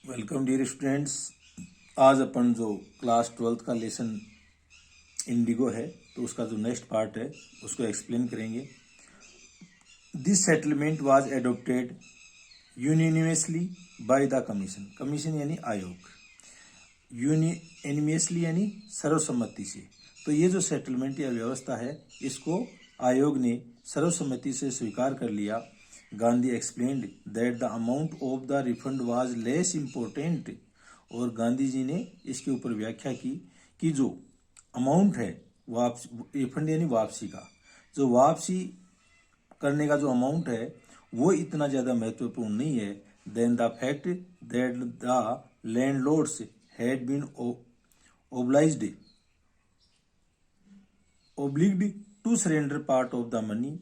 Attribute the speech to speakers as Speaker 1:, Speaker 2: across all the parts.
Speaker 1: Welcome dear students. आज अपन जो class 12th का लेसन इंडिगो है तो उसका जो नेक्स्ट पार्ट है उसको एक्सप्लेन करेंगे। This settlement was adopted unanimously by the commission. Commission यानी आयोग, यूनिनियसली यानी सर्वसम्मति से। तो ये जो सेटलमेंट या व्यवस्था है इसको आयोग ने सर्वसम्मति से स्वीकार कर लिया। Gandhi explained that the amount of the refund was less important. और गांधी जी ने इसके ऊपर व्याख्या की कि जो अमाउंट है वापसी, रिफंड यानी वापसी का, जो वापसी करने का जो अमाउंट है वो इतना ज़्यादा महत्वपूर्ण नहीं है than the fact that the landlords had been obliged to surrender part of the money.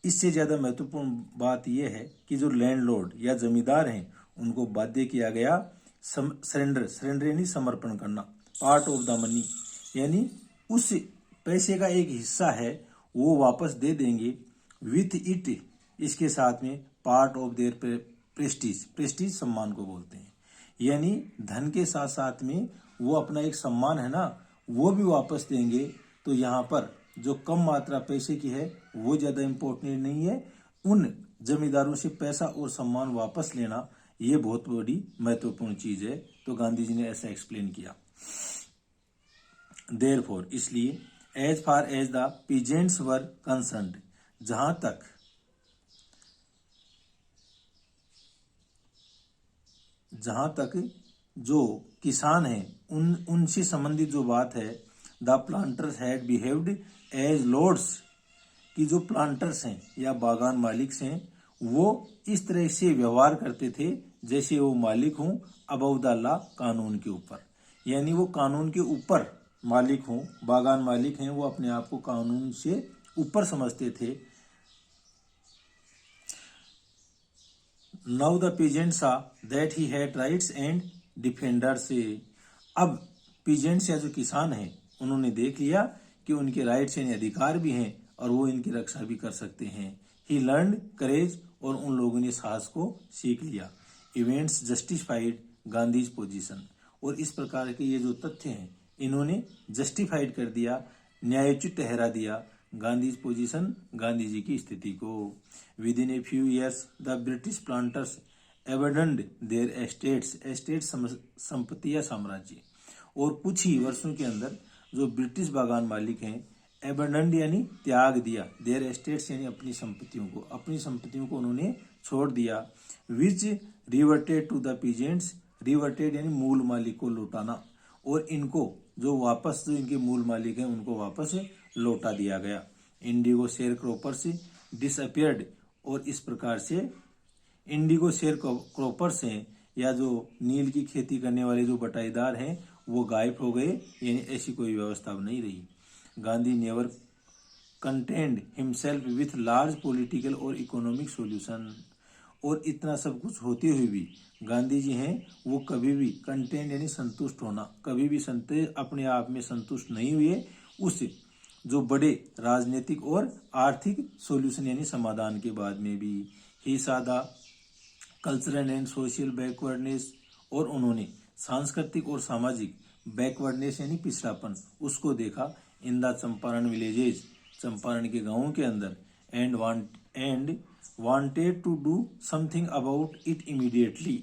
Speaker 1: इससे ज़्यादा महत्वपूर्ण बात यह है कि जो लैंडलॉर्ड या जमींदार हैं उनको बाध्य किया गया सरेंडर यानी समर्पण करना, पार्ट ऑफ द मनी यानी उस पैसे का एक हिस्सा है वो वापस दे देंगे विथ इट, इसके साथ में part of their Prestige. Prestige सम्मान को बोलते हैं, यानी धन के साथ साथ में वो अपना एक सम्मान है ना वो भी वापस देंगे। तो यहाँ पर जो कम मात्रा पैसे की है वो ज़्यादा इम्पोर्टेंट नहीं है, उन जमींदारों से पैसा और सम्मान वापस लेना ये बहुत बड़ी महत्वपूर्ण चीज़ है। तो गांधी जी ने ऐसा एक्सप्लेन किया। देयरफॉर इसलिए as far as the peasants were concerned, जहां तक जो किसान हैं उनसे संबंधित जो बात है, the planters had behaved as lords, कि जो प्लांटर्स हैं या बागान मालिक हैं वो इस तरह से व्यवहार करते थे जैसे वो मालिक हों अबव द लॉ, कानून के ऊपर। यानी वो कानून के ऊपर मालिक हों, बागान मालिक हैं वो अपने आप को कानून से ऊपर समझते थे। नाउ द पीजेंट्स सा that he had rights and defenders. अब पीजेंट्स या जो किसान हैं उन्होंने देख लिया कि उनके राइट्स यानी अधिकार भी हैं और वो इनकी रक्षा भी कर सकते हैं। ही लर्न करेज, और उन लोगों ने साहस को सीख लिया। इवेंट्स जस्टिफाइड गांधीज पोजीशन, और इस प्रकार के ये जो तथ्य हैं इन्होंने जस्टिफाइड कर दिया, न्यायोचित ठहरा दिया गांधीज पोजीशन, गांधी जी की स्थिति को। Within a few years the British planters abandoned their estates संपत्ति या साम्राज्य। और कुछ ही वर्षों के अंदर जो ब्रिटिश बागान मालिक हैं एबंडन्ड यानी त्याग दिया, देयर एस्टेट्स यानी अपनी संपत्तियों को उन्होंने छोड़ दिया। Which reverted to the peasants, reverted यानी मूल मालिक को लौटाना, और इनको जो वापस जो इनके मूल मालिक हैं उनको वापस लौटा दिया गया। इंडिगो शेयर क्रॉपर्स डिसअपियर्ड, और इस प्रकार से इंडिगो शेयर क्रॉपर्स हैं या जो नील की खेती करने वाले जो बटाईदार हैं वो गायब हो गए, यानी ऐसी कोई व्यवस्था अब नहीं रही। Gandhi never contained himself with large political और इकोनॉमिक सॉल्यूशन, और इतना सब कुछ होते हुए भी गांधी जी हैं वो कभी भी कंटेंट यानी संतुष्ट होना, कभी भी अपने आप में संतुष्ट नहीं हुए उस जो बड़े राजनीतिक और आर्थिक सॉल्यूशन यानी समाधान के बाद में भी। ही सादा कल्चरल एंड सोशल बैकवर्डनेस, और उन्होंने सांस्कृतिक और सामाजिक बैकवर्डनेस यानी पिछड़ापन उसको देखा in the Champaran villages, Champaran के गांवों के अंदर। And wanted to do something about it immediately,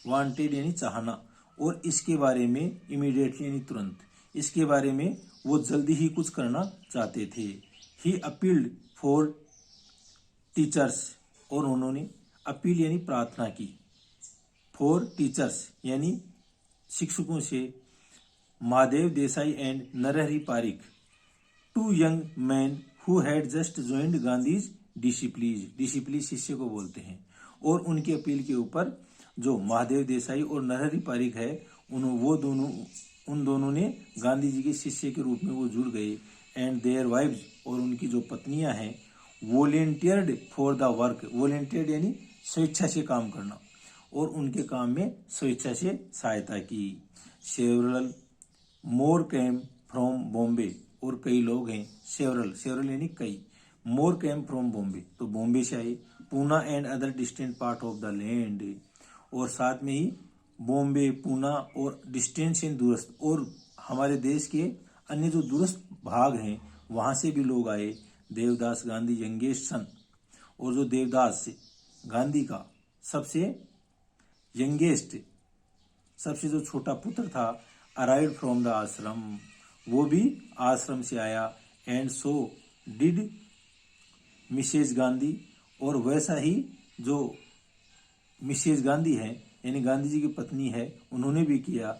Speaker 1: wanted यानी चाहना, और इसके बारे में इमीडिएटली यानी तुरंत, इसके बारे में वो जल्दी ही कुछ करना चाहते थे। ही अपील्ड फॉर टीचर्स, और उन्होंने अपील यानी प्रार्थना की, फॉर टीचर्स यानी शिक्षकों से, Mahadev Desai and Narhari Parikh, two young man who had just joined Gandhi's discipline शिष्य को बोलते हैं। और उनकी अपील के ऊपर जो महादेव देसाई और नरहरि पारिक है उन दोनों ने गांधी जी के शिष्य के रूप में वो जुड़ गए। एंड देयर वाइव्स, और उनकी जो पत्नियां हैं वॉलेंटियर्ड फॉर द वर्क, वॉलेंटियर्ड यानी स्वेच्छा से काम करना, और उनके काम में स्वेच्छा से सहायता की। Several more came from Bombay, और कई लोग हैं, सेवरल यानी कई, मोर केम फ्रॉम बॉम्बे तो बॉम्बे से आए, Poona and other distant part of the land, और साथ में ही बॉम्बे, पूना और डिस्टेंस इन दूरस्थ, और हमारे देश के अन्य जो दूरस्थ भाग हैं वहाँ से भी लोग आए। देवदास गांधी यंगेस्ट सन, और जो देवदास गांधी का सबसे यंगेस्ट, सबसे जो छोटा पुत्र था, अराइव्ड फ्रॉम द आश्रम, वो भी आश्रम से आया। And so did Mrs Gandhi, और वैसा ही जो मिसेज गांधी है यानी गांधी जी की पत्नी है, उन्होंने भी किया।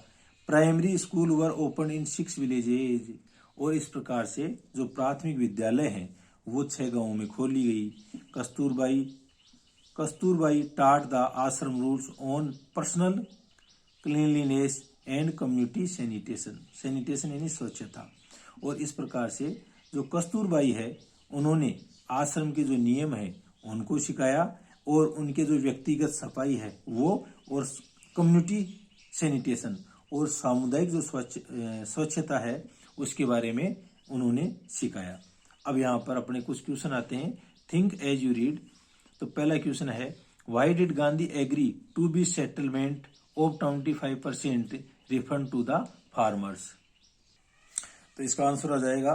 Speaker 1: Primary school were open in 6 villages, और इस प्रकार से जो प्राथमिक विद्यालय हैं वो 6 गांवों में खोली गई। कस्तूरबाई टाट द आश्रम rules on personal cleanliness and community sanitation यानी स्वच्छता। और इस प्रकार से जो कस्तूरबाई है उन्होंने आश्रम के जो नियम है उनको सिखाया, और उनके जो व्यक्तिगत सफाई है वो, और कम्युनिटी सैनिटेशन और सामुदायिक जो स्वच्छता है उसके बारे में उन्होंने सिखाया। अब यहाँ पर अपने कुछ क्वेश्चन आते हैं, थिंक एज यू रीड। तो पहला क्वेश्चन है, why did Gandhi agree to be settlement of 25% refund to the farmers. तो इसका आंसर आ जाएगा,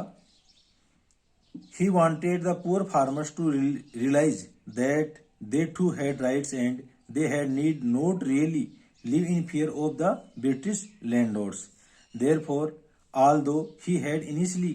Speaker 1: he wanted the poor farmers to realize that they too had rights and they had need not really live in fear of the British landlords. Therefore, although he had initially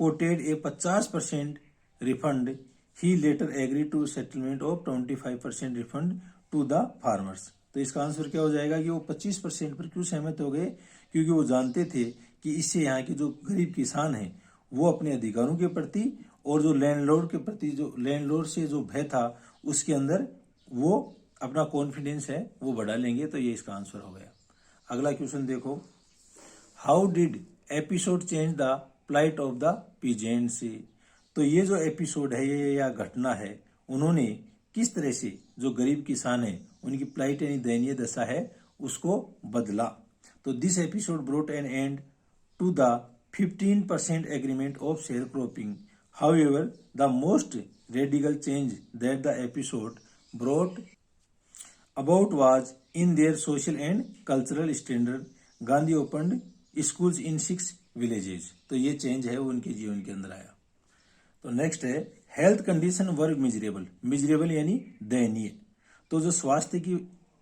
Speaker 1: quoted a 50% refund, he later agreed to settlement of 25% refund to the farmers. तो इसका answer क्या हो जाएगा कि वो 25% पर क्यों सहमत हो गए, क्योंकि वो जानते थे कि इससे यहाँ के जो गरीब किसान हैं वो अपने अधिकारों के प्रति और जो लैंडलॉर्ड के प्रति, जो लैंडलॉर्ड से जो भय था उसके अंदर वो अपना कॉन्फिडेंस है वो बढ़ा लेंगे। तो ये इसका आंसर हो गया। अगला क्वेश्चन देखो, how did episode change the plight of the peasants. तो ये जो एपिसोड है ये या घटना है, उन्होंने किस तरह से जो गरीब किसान है उनकी प्लाइट यानी दयनीय दशा है उसको बदला। तो this episode brought an end to the 15% agreement of sharecropping. However, the most radical change that the episode brought about was in their social and cultural standard. Gandhi opened schools in 6 villages. तो ये change है वो उनके जीवन के अंदर आया। तो नेक्स्ट है, हेल्थ कंडीशन वर मिजरेबल यानी दयनीय। तो जो स्वास्थ्य की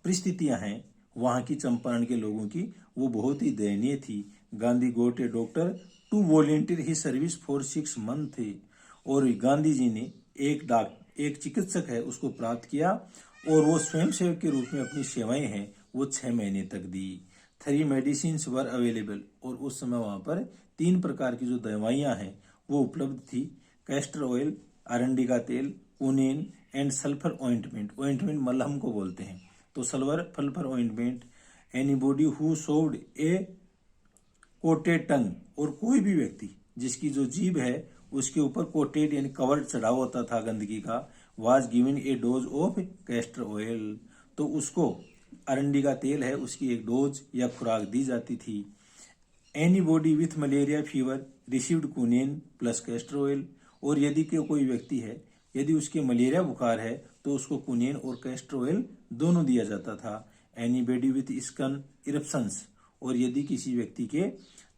Speaker 1: परिस्थितियां हैं वहां की चंपारण के लोगों की वो बहुत ही दयनीय थी। Gandhi got a doctor to volunteer he service for 6 month थे, और गांधी जी ने एक चिकित्सक है उसको प्राप्त किया और वो स्वयं सेवक के रूप में अपनी सेवाएं हैं वो 6 महीने तक दी। 3 मेडिसिन वर अवेलेबल, और उस समय वहां पर 3 प्रकार की जो दवाइयां हैं वो उपलब्ध थी। कैस्टर ऑयल, अरंडी का तेल, कुनेन एंड सल्फर ऑइंटमेंट मलहम को बोलते हैं। तो sulphur ointment, anybody who showed A coated टंग, और कोई भी व्यक्ति जिसकी जो जीभ है उसके ऊपर कोटेड यानी कवर चढ़ा होता था गंदगी का, was given A dose of castor oil. तो उसको अरंडी का तेल है उसकी एक डोज या खुराक दी जाती थी। Anybody with malaria fever received quinine plus castor oil, और यदि कोई व्यक्ति है यदि उसके मलेरिया बुखार है तो उसको कुनेन और कैस्टर ऑयल दोनों दिया जाता था। एनीबॉडी विथ स्किन इरप्शंस, और यदि किसी व्यक्ति के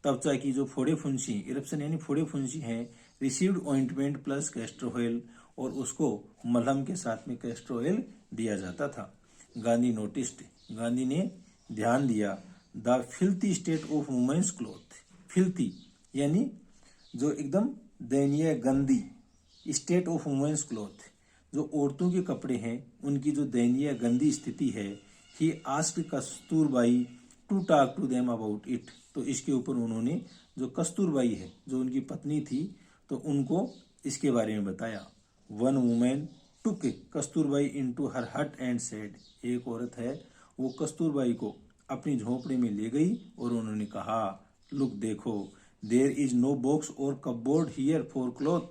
Speaker 1: त्वचा की जो फोड़े फुंसी, इरप्शन यानी फोड़े फुंसी हैं, received ointment plus castor oil, और उसको मलहम के साथ में कैस्टर ऑयल दिया जाता था। गांधी नोटिस्ड, गांधी ने ध्यान दिया, the filthy state of women's cloth. Filthy यानी जो एकदम दयनीय गंदी, स्टेट ऑफ वुमेन्स क्लॉथ जो औरतों के कपड़े हैं उनकी जो दयनीय गंदी स्थिति है। He asked Kasturbai to talk to them about it. तो इसके ऊपर उन्होंने जो कस्तूरबाई है जो उनकी पत्नी थी तो उनको इसके बारे में बताया। वन वुमेन टुक कस्तूरबाई इनटू हर हट एंड सेड, एक औरत है वो कस्तूरबाई को अपनी झोपड़ी में ले गई और उन्होंने कहा, लुक देखो, देयर इज नो बॉक्स और कपबोर्ड हियर फॉर क्लॉथ,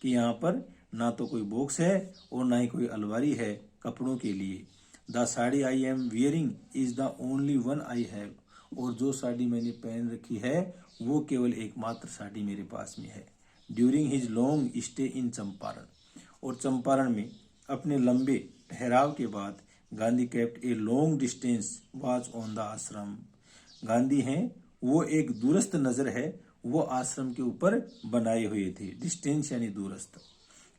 Speaker 1: कि यहाँ पर ना तो कोई बॉक्स है और ना ही कोई अलमारी है कपड़ों के लिए। The sari I am wearing is the only one I have, और जो साड़ी मैंने पहन रखी है वो केवल एकमात्र साड़ी मेरे पास में है। During his long stay in Champaran, और चंपारण में अपने लंबे ठहराव के बाद Gandhi kept a long distance watch on the आश्रम। गांधी हैं वो एक दूरस्थ नजर है वो आश्रम के ऊपर बनाए हुए थे, डिस्टेंस यानी दूरस्थ।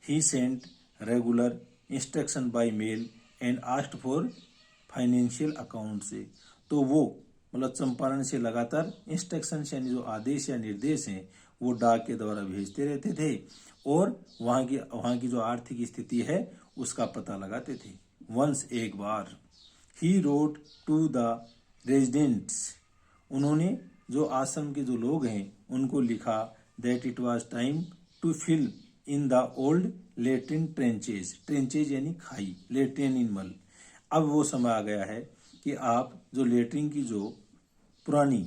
Speaker 1: He sent regular instruction by mail and asked for financial account से, तो वो मतलब चंपारण से लगातार इंस्ट्रक्शन यानी जो आदेश या निर्देश हैं वो डाक के द्वारा भेजते रहते थे और वहाँ की जो आर्थिक स्थिति है उसका पता लगाते थे। वंस एक बार he wrote to the residents, उन्होंने जो आश्रम के जो लोग हैं उनको लिखा that it was time to fill in the old latrine trenches, trenches यानी खाई, लेट्रिन इन मल। अब वो समय आ गया है कि आप जो लेट्रिन की जो पुरानी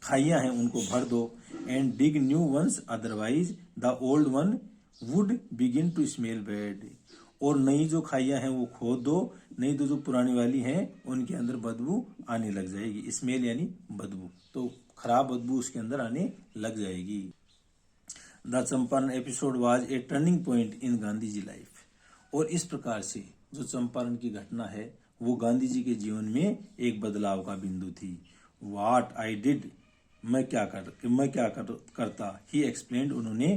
Speaker 1: खाइयां हैं उनको भर दो and dig new ones otherwise the old one would begin to smell bad, और नई जो खाइयां हैं वो खोद दो, नहीं तो जो पुरानी वाली हैं उनके अंदर बदबू आने लग जाएगी। स्मेल यानी बदबू, तो खराब बदबू उसके अंदर आने लग जाएगी। The Champaran episode was a turning point in Gandhi ji life, और इस प्रकार से जो चंपारण की घटना है वो गांधी जी के जीवन में एक बदलाव का बिंदु थी। व्हाट आई डिड, मैं क्या करता, ही एक्सप्लेन्ड, उन्होंने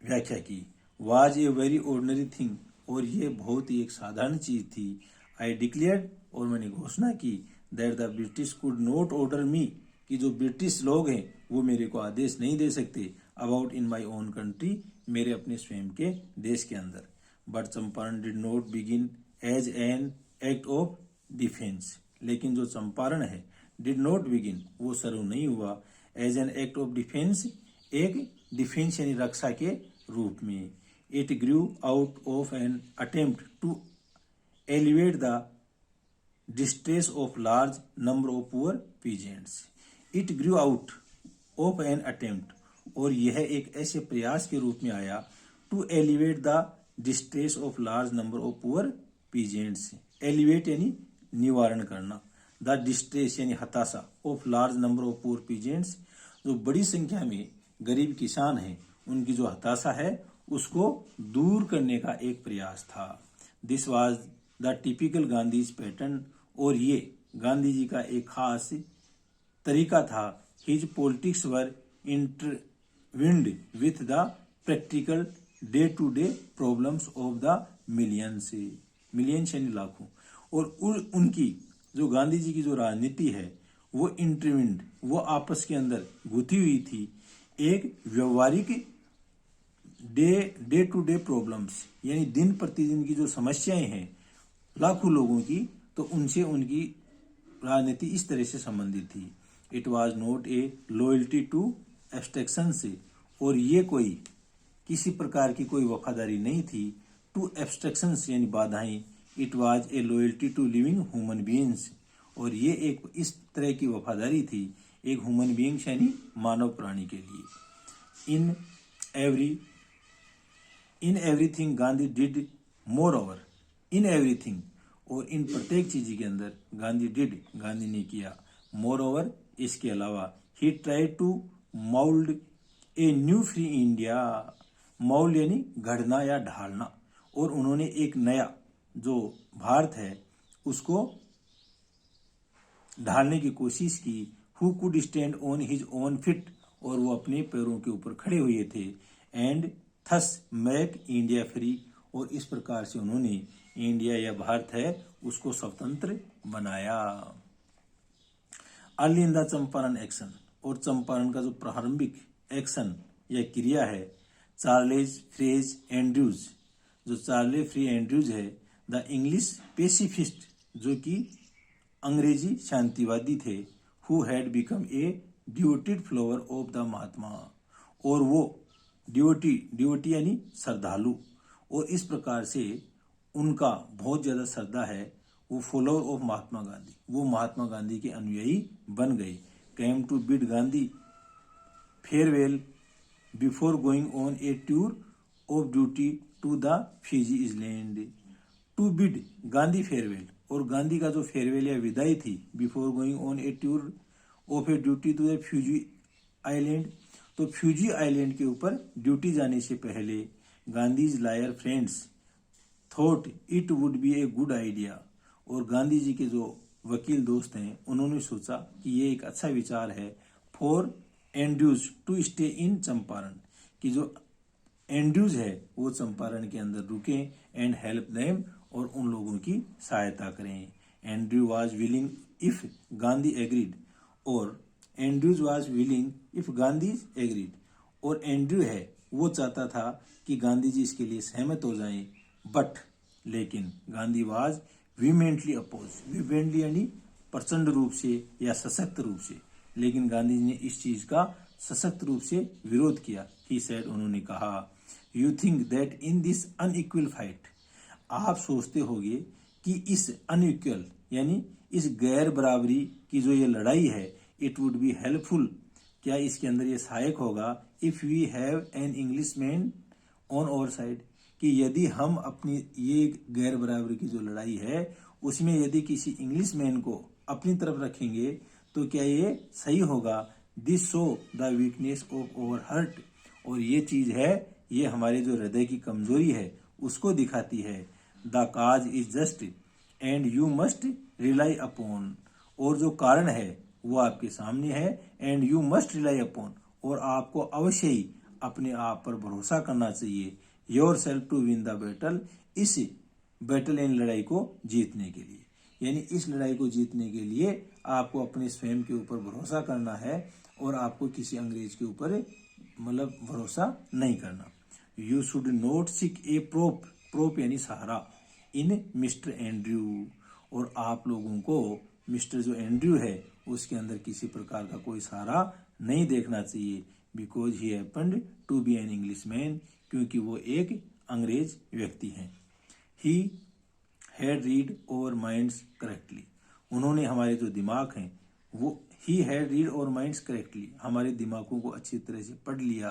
Speaker 1: व्याख्या की। Was a very ordinary thing, और ये बहुत ही एक साधारण चीज थी। आई डिक्लेयर्ड, और मैंने घोषणा की, that the British could not order me, कि जो ब्रिटिश लोग हैं वो मेरे को आदेश नहीं दे सकते about in my own country, मेरे अपने स्वयं के देश के अंदर। But Champaran did not begin as an act of defence, लेकिन जो चंपारण है डिड नॉट बिगिन, वो शुरू नहीं हुआ as an act of defence, एक डिफेंस यानी रक्षा के रूप में। It grew out of an attempt to elevate the distress of large number of poor peasants. It grew out of an attempt, और यह एक ऐसे प्रयास के रूप में आया, to elevate the distress of large number of poor peasants. Elevate यानी निवारण करना, द डिस्ट्रेस यानी हताशा, of large number of poor peasants, जो बड़ी संख्या में गरीब किसान हैं उनकी जो हताशा है उसको दूर करने का एक प्रयास था। This was the typical Gandhi's pattern, और ये गांधी जी का एक खास तरीका था। His politics were intertwined with the practical day to day problems of the millions, millions यानी लाखों, और उनकी जो गांधी जी की जो राजनीति है वो इंटरविन्ड, वो आपस के अंदर गुथी हुई थी एक व्यवहारिक डे टू डे प्रॉब्लम्स, यानी दिन प्रतिदिन की जो समस्याएं हैं लाखों लोगों की, तो उनसे उनकी राजनीति इस तरह से संबंधित थी। It was not a loyalty to abstraction से, और ये कोई किसी प्रकार की कोई वफादारी नहीं थी टू एब्स्ट्रैक्शन यानी बाधाएं। It was a loyalty to living human beings, और ये एक इस तरह की वफादारी थी एक ह्यूमन बीइंग्स यानी मानव प्राणी के लिए। In everything Gandhi did more over, in everything, और इन प्रत्येक चीज के अंदर गांधी डिड, गांधी ने किया, मोर ओवर, इसके अलावा, he tried to mould a new free India, mould यानी गढ़ना या ढालना, और उन्होंने एक नया जो भारत है उसको ढालने की कोशिश की। Who could stand on his own fit, और वो अपने पैरों के ऊपर खड़े हुए थे। And thus make India free, और इस प्रकार से उन्होंने इंडिया या भारत है उसको स्वतंत्र बनाया। Early in the Champaran action, और चंपारण का जो प्रारंभिक एक्शन या क्रिया है, चार्लेस फ्रेज एंड्रूज, जो चार्ले फ्री एंड्रूज है, द इंग्लिश पेसिफिस्ट, जो कि अंग्रेजी शांतिवादी थे, who had become a devoted follower of the Mahatma, और वो डिवोटी यानी श्रद्धालु, और इस प्रकार से उनका बहुत ज्यादा श्रद्धा है, वो फॉलोअर ऑफ महात्मा गांधी, वो महात्मा गांधी के अनुयायी बन गए। Came to bid Gandhi farewell before going on a tour of duty to the Fiji island. To bid Gandhi farewell, और गांधी का जो फेयरवेल या विदाई थी, before going on a tour of a duty to the Fiji island, तो Fiji island के ऊपर duty जाने से पहले Gandhi's lawyer friends thought it would be a good idea, और गांधी जी के जो वकील दोस्त हैं उन्होंने सोचा कि ये एक अच्छा विचार है for Andrews to stay in Champaran, कि जो एंड्रूज है वो चंपारण के अंदर रुके एंड हेल्प देम, और उन लोगों की सहायता करें। Andrew was willing if Gandhi agreed, और Andrews was willing if Gandhi agreed, और एंड्रू है वो चाहता था कि गांधी जी इसके लिए सहमत हो जाएं, बट लेकिन गांधी वाज वीमेंटली अपोज, वीमेंटली यानी प्रचंड रूप से या सशक्त रूप से, लेकिन गांधी जी ने इस चीज का सशक्त रूप से विरोध किया। ही सेड, उन्होंने कहा, you think that in this unequal fight, आप सोचते होंगे कि इस अनइक्वल यानी इस गैर बराबरी की जो ये लड़ाई है, इट वुड बी हेल्पफुल, क्या इसके अंदर ये सहायक होगा, if we have an English man on our side, कि यदि हम अपनी ये गैर बराबरी की जो लड़ाई है उसमें यदि किसी इंग्लिश मैन को अपनी तरफ रखेंगे तो क्या ये सही होगा। This show the weakness of our heart, और ये चीज है ये हमारे जो हृदय की कमजोरी है उसको दिखाती है। The cause is just and you must rely upon, और जो कारण है वो आपके सामने है, and you must rely upon, और आपको अवश्य ही अपने आप पर भरोसा करना चाहिए। Yourself to win the battle, इस बैटल इन लड़ाई को जीतने के लिए, यानी इस लड़ाई को जीतने के लिए आपको अपने स्वयं के ऊपर भरोसा करना है और आपको किसी अंग्रेज के ऊपर मतलब भरोसा नहीं करना। You should not seek A prop, prop यानी सहारा, इन मिस्टर एंड्रयू, और आप लोगों को मिस्टर जो एंड्रयू है उसके अंदर किसी प्रकार का कोई सहारा नहीं देखना चाहिए। Because he happened to be an English man, क्योंकि वो एक अंग्रेज व्यक्ति हैं। He had read our minds correctly, उन्होंने हमारे जो दिमाग हैं वो he had read our minds correctly, हमारे दिमागों को अच्छी तरह से पढ़ लिया।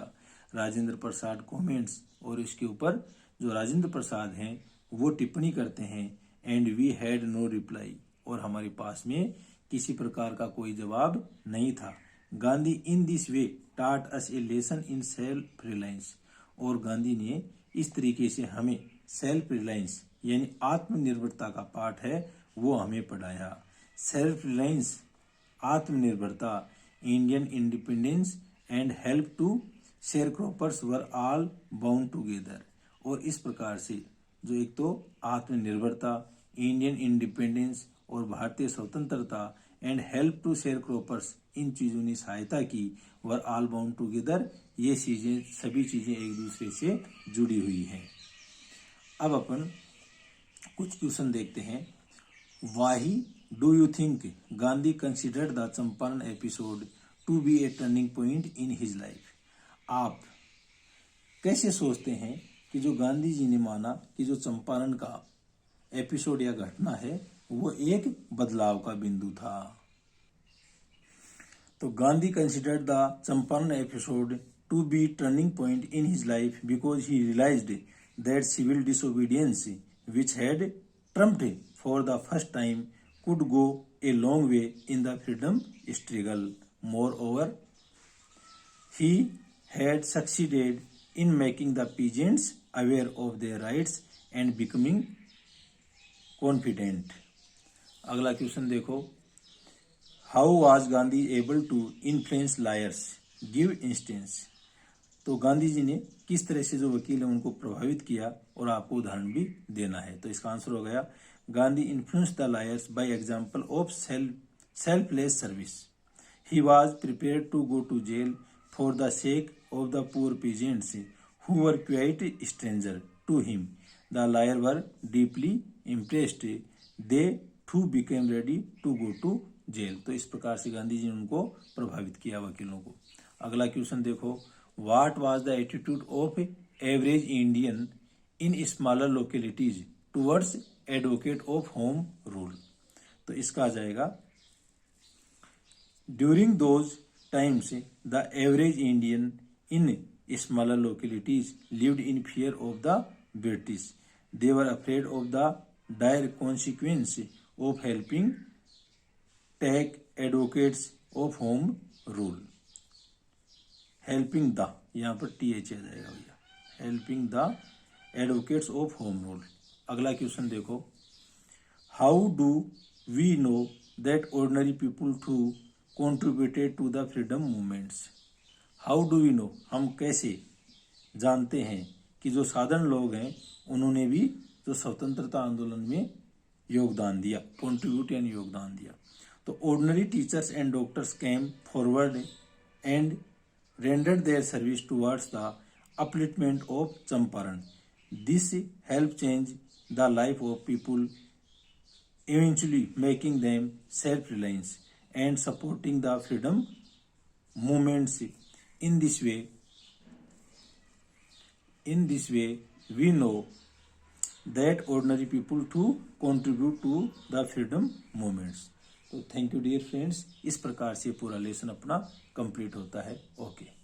Speaker 1: राजेंद्र प्रसाद कमेंट्स, और इसके ऊपर जो राजेंद्र प्रसाद हैं वो टिप्पणी करते हैं। And we had no reply, और हमारे पास में किसी प्रकार का कोई जवाब नहीं था। गांधी इन this way taught us a lesson in self reliance, और गांधी ने इस तरीके से हमें सेल्फ रिलायंस यानी आत्मनिर्भरता का पाठ है वो हमें पढ़ाया। सेल्फ रिलायंस, आत्मनिर्भरता, Indian independence and help to share croppers were all bound together, और इस प्रकार से जो एक तो आत्मनिर्भरता, इंडियन इंडिपेंडेंस और भारतीय स्वतंत्रता and help to share croppers, इन चीजों ने सहायता की। वर ऑल बाउंड टुगेदर, ये चीजें सभी चीजें एक दूसरे से जुड़ी हुई हैं। अब अपन कुछ क्वेश्चन देखते हैं। Why do you think Gandhi considered the Champaran episode to be a turning point in his life, आप कैसे सोचते हैं कि जो गांधी जी ने माना कि जो चंपारण का एपिसोड या घटना है वो एक बदलाव का बिंदु था। तो Gandhi considered the Champaran episode to be turning point in his life because he realised that civil disobedience which had trumped for the first time could go a long way in the freedom struggle. Moreover, he had succeeded in making the peasants aware of their rights and becoming confident. अगला question देखो। How was Gandhi able to influence lawyers? Give instance. तो गांधी जी ने किस तरह से जो वकील है उनको प्रभावित किया, और आपको उदाहरण भी देना है। तो इसका आंसर हो गया Gandhi influenced the lawyers by example of selfless service. He was prepared to go to jail for the sake of the poor peasants who were quite strangers to him. The lawyer were deeply impressed, they too became ready to go to jail. तो इस प्रकार से गांधी जी ने उनको प्रभावित किया, वकीलों को। अगला क्वेश्चन देखो। What was the attitude of average Indian in smaller localities towards advocate of home rule? तो इसका आ जाएगा During those times, the average Indian in smaller localities lived in fear of the British. They were afraid of the dire consequence of helping take advocates of home rule. Helping the, यहाँ पर TH आ जाएगा भैया, helping the advocates of home rule. अगला question देखो, how do we know that ordinary people too contributed to the freedom movements? How do we know, हम कैसे जानते हैं कि जो साधारण लोग हैं उन्होंने भी जो स्वतंत्रता आंदोलन में योगदान दिया, कंट्रीब्यूट यानी योगदान दिया। तो ordinary teachers and doctors came forward and rendered their service towards the upliftment of Champaran. This helped change the life of people, eventually making them self-reliant and supporting the freedom movements. In this way, we know that ordinary people to contribute to the freedom movements. तो thank you dear friends, इस प्रकार से पूरा lesson अपना complete होता है। Okay.